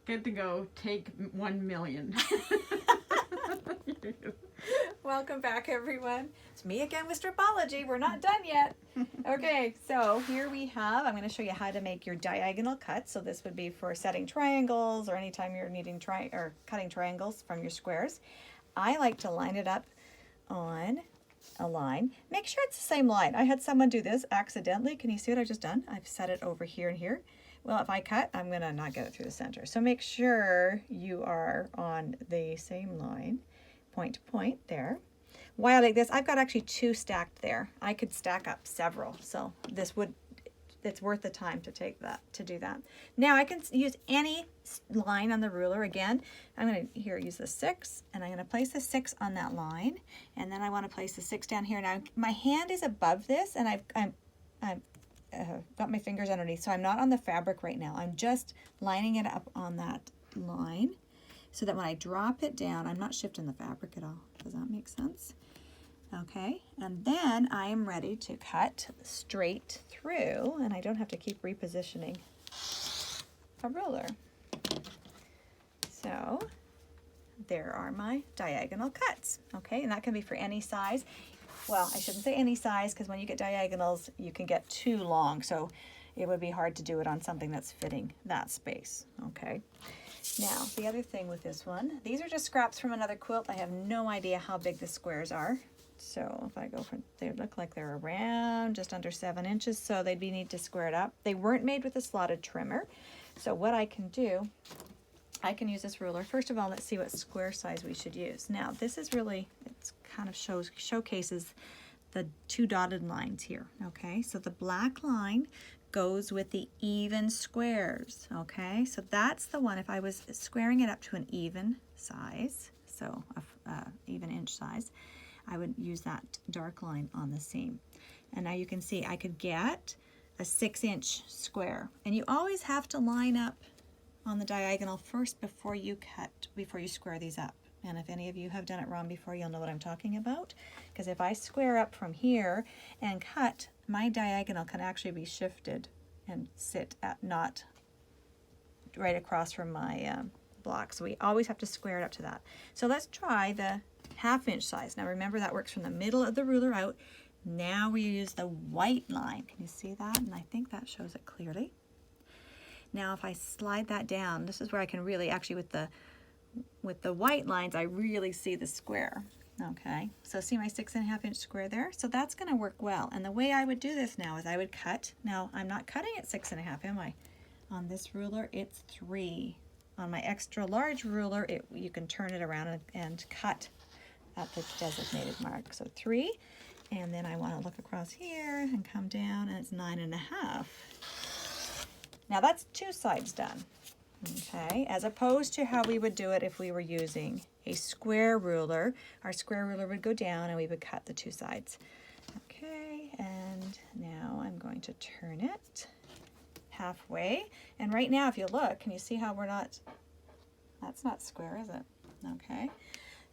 Good to go. Take 1,000,000. Welcome back, everyone. It's me again with Stripology. We're not done yet. Okay, so here we have, I'm going to show you how to make your diagonal cuts. So this would be for setting triangles or anytime you're needing cutting triangles from your squares. I like to line it up on a line. Make sure it's the same line. I had someone do this accidentally. Can you see what I've just done? I've set it over here and here. Well, if I cut, I'm going to not get it through the center. So make sure you are on the same line, point to point there. Why I like this, I've got actually 2 stacked there. I could stack up several, so it's worth the time to do that. Now I can use any line on the ruler. Again, I'm going to use the 6, and I'm going to place the 6 on that line, and then I want to place the 6 down here. Now my hand is above this, and I've got my fingers underneath, so I'm not on the fabric right now. I'm just lining it up on that line, so that when I drop it down, I'm not shifting the fabric at all. Does that make sense? Okay, and then I am ready to cut straight through, and I don't have to keep repositioning a ruler. So there are my diagonal cuts. Okay, and that can be for any size. Well, I shouldn't say any size, because when you get diagonals, you can get too long, so it would be hard to do it on something that's fitting that space. Okay. Now, the other thing with this one, these are just scraps from another quilt. I have no idea how big the squares are. So if I go for, they look like they're around just under 7 inches, so they'd need to square it up. They weren't made with a slotted trimmer. So what I can do, I can use this ruler. First of all, let's see what square size we should use. Now, this is really, it's kind of showcases the 2 dotted lines here. Okay, so the black line goes with the even squares. Okay, so that's the one. If I was squaring it up to an even size, so even inch size, I would use that dark line on the seam. And now you can see I could get a 6-inch square. And you always have to line up on the diagonal first before you square these up. And if any of you have done it wrong before, you'll know what I'm talking about. Because if I square up from here and cut, my diagonal can actually be shifted and sit at not right across from my block. So we always have to square it up to that. So let's try the 1/2 inch size. Now remember, that works from the middle of the ruler out. Now we use the white line. Can you see that? And I think that shows it clearly. Now if I slide that down, this is where I can really, actually with the white lines, I really see the square. Okay, so see my 6.5 inch square there? So that's going to work well. And the way I would do this now is I would cut. Now I'm not cutting at 6.5, am I? On this ruler, it's 3. On my extra large ruler, you can turn it around and cut at the designated mark. So 3, and then I want to look across here and come down, and it's 9.5. Now that's 2 sides done. Okay, as opposed to how we would do it if we were using a square ruler. Our square ruler would go down and we would cut the 2 sides. Okay, and now I'm going to turn it halfway. And right now, if you look, can you see how that's not square, is it? Okay,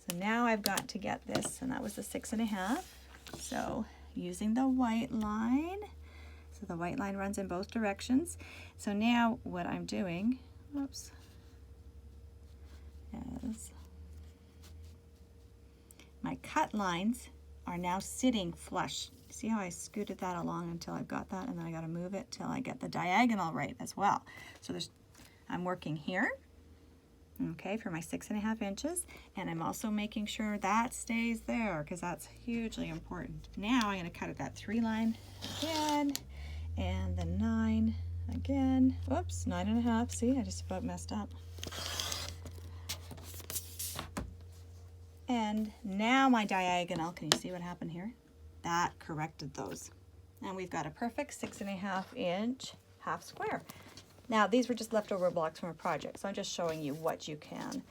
so now I've got to get this, and that was the 6.5. So using the white line, so the white line runs in both directions. So now what I'm doing, whoops, is my cut lines are now sitting flush. See how I scooted that along until I've got that, and then I got to move it till I get the diagonal right as well. So I'm working here, okay, for my 6.5 inches, and I'm also making sure that stays there because that's hugely important. Now I'm going to cut at that 3 line again, and the 9 again. Whoops, 9.5. See, I just about messed up. And now my diagonal, can you see what happened here? That corrected those. And we've got a perfect 6.5 inch half square. Now these were just leftover blocks from a project, so I'm just showing you what you can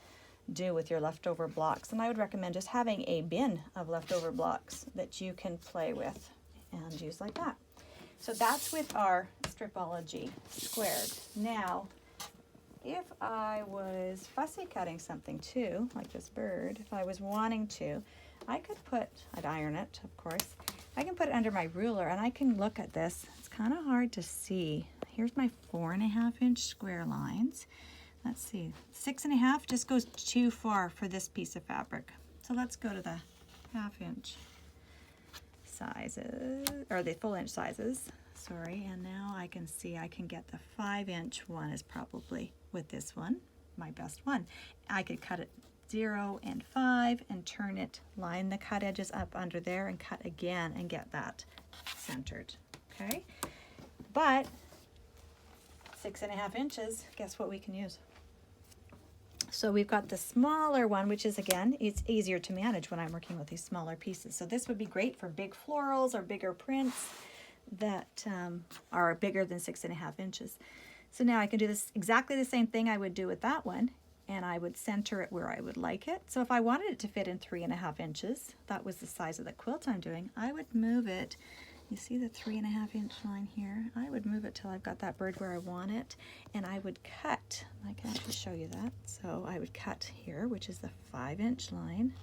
do with your leftover blocks. And I would recommend just having a bin of leftover blocks that you can play with and use like that. So that's with our Stripology squared. Now, if I was fussy cutting something too, like this bird, if I was wanting to, I'd iron it, of course. I can put it under my ruler and I can look at this. It's kind of hard to see. Here's my 4.5 inch square lines. let's see, 6.5 just goes too far for this piece of fabric. So let's go to the 1/2 inch sizes, or the full inch sizes, sorry. And now I can see I can get the 5-inch one is probably, with this one, my best one. I could cut it 0 and 5 and turn it, line the cut edges up under there and cut again and get that centered, okay? But 6.5 inches, guess what we can use? So we've got the smaller one, which is, again, it's easier to manage when I'm working with these smaller pieces. So this would be great for big florals or bigger prints that are bigger than 6.5 inches. So now I can do this exactly the same thing I would do with that one, and I would center it where I would like it. So if I wanted it to fit in 3.5 inches, that was the size of the quilt I'm doing, I would move it. You see the 3.5 inch line here? I would move it till I've got that bird where I want it, and I would cut. I can actually show you that. So I would cut here, which is the 5-inch line,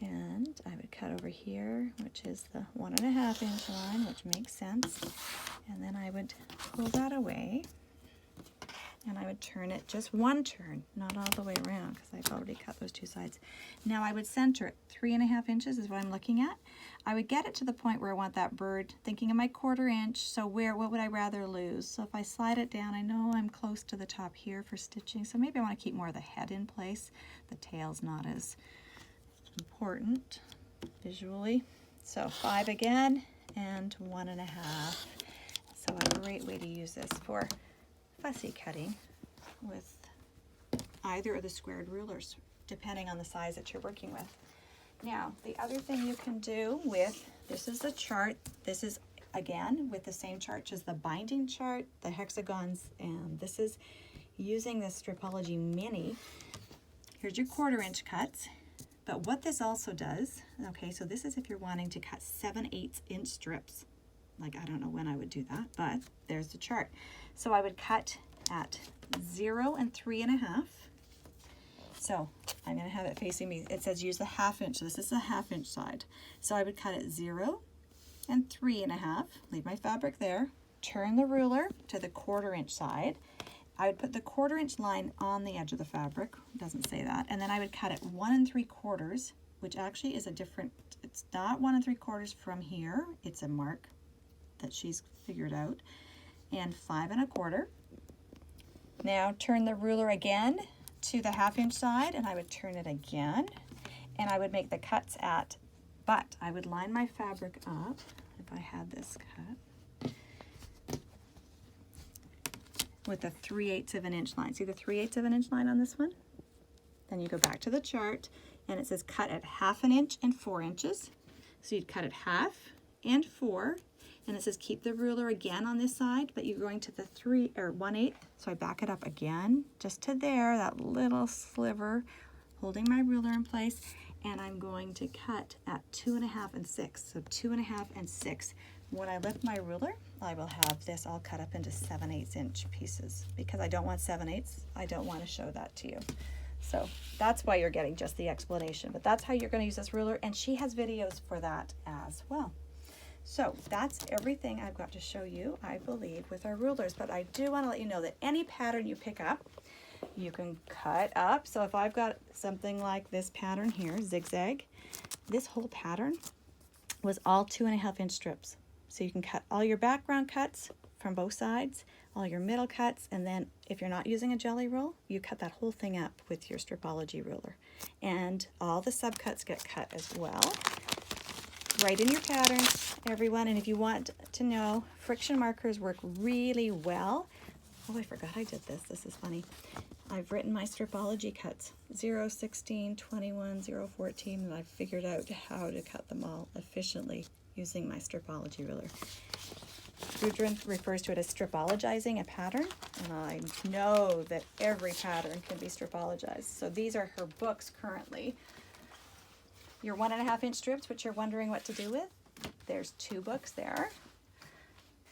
and I would cut over here, which is the 1.5 inch line, which makes sense. And then I would pull that away, and I would turn it just one turn, not all the way around, because I've already cut those two sides. Now I would center it. 3.5 inches is what I'm looking at. I would get it to the point where I want that bird, thinking of my 1/4 inch, so what would I rather lose? So if I slide it down, I know I'm close to the top here for stitching, so maybe I want to keep more of the head in place. The tail's not as important visually. So 5 again, and 1.5. So a great way to use this for fussy cutting with either of the squared rulers, depending on the size that you're working with. Now, the other thing you can do with, this is the chart. This is, again, with the same chart as the binding chart, the hexagons, and this is using the Stripology Mini. Here's your 1/4 inch cuts. But what this also does, okay, so this is if you're wanting to cut 7/8 inch strips. Like, I don't know when I would do that, but there's the chart. So I would cut at 0 and 3.5. So I'm going to have it facing me. It says use the 1/2 inch. So this is the 1/2 inch side. So I would cut at 0 and 3.5. Leave my fabric there. Turn the ruler to the 1/4 inch side. I would put the 1/4 inch line on the edge of the fabric. It doesn't say that. And then I would cut at 1 3/4, which actually is a different, it's not 1 3/4 from here. It's a mark that she's figured out. And 5 1/4. Now turn the ruler again to the 1/2 inch side, and I would turn it again, and I would make the cuts at, but I would line my fabric up if I had this cut with the 3/8 of an inch line. See the 3/8 of an inch line on this one? Then you go back to the chart, and it says cut at 1/2 inch and 4 inches. So you'd cut at 1/2 and 4, and it says keep the ruler again on this side, but you're going to the 1/8. So I back it up again, just to there, that little sliver, holding my ruler in place, and I'm going to cut at 2.5 and 6. So 2.5 and 6. When I lift my ruler, I will have this all cut up into 7/8 inch pieces, because I don't want 7/8. I don't want to show that to you. So that's why you're getting just the explanation, but that's how you're going to use this ruler, and she has videos for that as well. So that's everything I've got to show you, I believe, with our rulers. But I do want to let you know that any pattern you pick up, you can cut up. So if I've got something like this pattern here, zigzag, this whole pattern was all 2.5 inch strips. So you can cut all your background cuts from both sides, all your middle cuts, and then if you're not using a jelly roll, you cut that whole thing up with your Stripology ruler. And all the subcuts get cut as well. Write in your patterns, everyone, and if you want to know, friction markers work really well. Oh, I forgot I did this. This is funny. I've written my Stripology cuts, 0, 16, 21, 0, 14, and I've figured out how to cut them all efficiently using my Stripology ruler. Gudrun refers to it as stripologizing a pattern, and I know that every pattern can be stripologized. So these are her books currently. Your 1.5 inch strips, which you're wondering what to do with, there's 2 books there.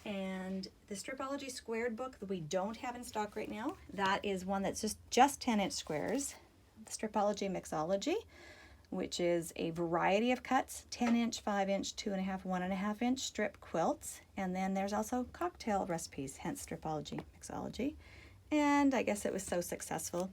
And the Stripology squared book that we don't have in stock right now, that is one that's just 10 inch squares. The Stripology Mixology, which is a variety of cuts, 10 inch, 5 inch, 2.5, 1.5 inch strip quilts. And then there's also cocktail recipes, hence Stripology Mixology. and I guess it was so successful.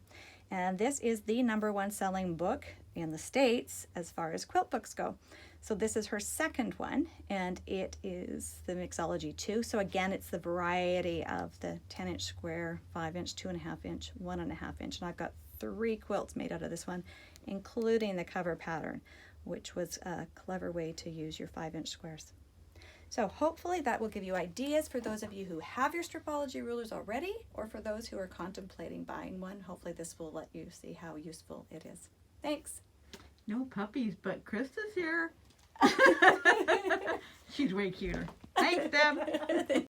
And this is the #1 selling book in the States as far as quilt books go. So this is her second one, and it is the Mixology 2. So again, it's the variety of the 10-inch square, 5-inch, 2.5-inch, 1.5-inch. And I've got 3 quilts made out of this one, including the cover pattern, which was a clever way to use your 5-inch squares. So hopefully that will give you ideas for those of you who have your Stripology rulers already, or for those who are contemplating buying one. Hopefully this will let you see how useful it is. Thanks. No puppies, but Krista's here. She's way cuter. Thanks, Deb.